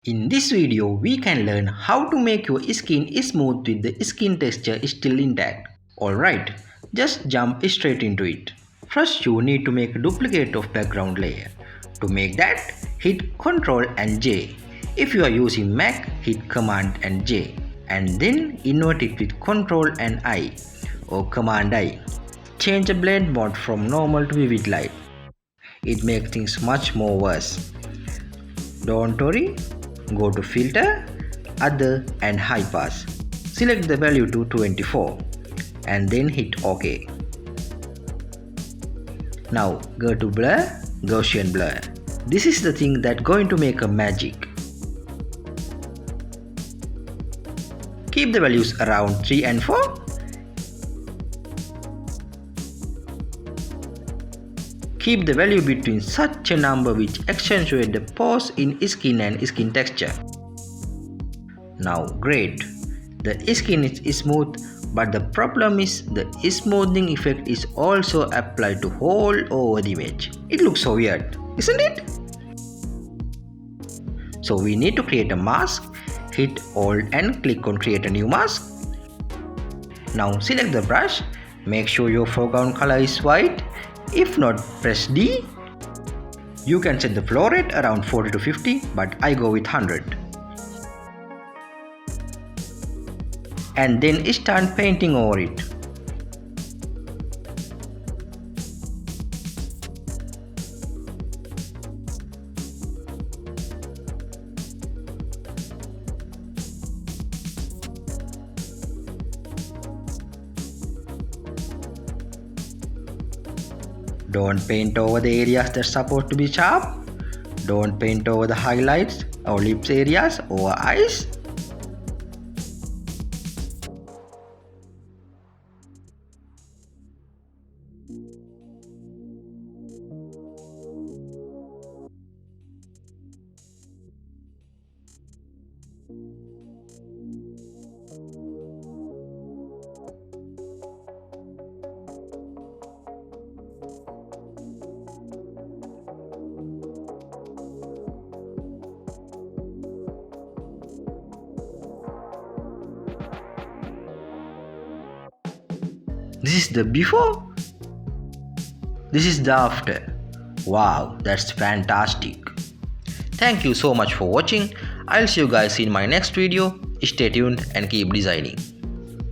In this video, we can learn how to make your skin smooth with the skin texture still intact. Alright, just jump straight into it. First, you need to make a duplicate of background layer. To make that, hit Ctrl and J. If you are using Mac, hit Command and J. And then invert it with Ctrl and I or Command I. Change the blend mode from normal to vivid light. It makes things much more worse. Don't worry. Go to Filter, Other and High Pass. Select the value to 24 and then hit OK. Now go to Blur, Gaussian Blur. This is the thing that's going to make a magic. Keep the values around 3 and 4. Keep the value between such a number which accentuates the pores in skin and skin texture. Now great, the skin is smooth, but the problem is the smoothing effect is also applied to all over the image. It looks so weird, isn't it? So we need to create a mask. Hit Alt and click on create a new mask. Now select the brush, make sure your foreground color is white. If not, press D. You can set the flow rate around 40 to 50, but I go with 100. And then start painting over it. Don't paint over the areas that's supposed to be sharp. Don't paint over the highlights or lips areas or eyes. This is the before. This is the after. Wow, that's fantastic. Thank you so much for watching. I'll see you guys in my next video. Stay tuned and keep designing.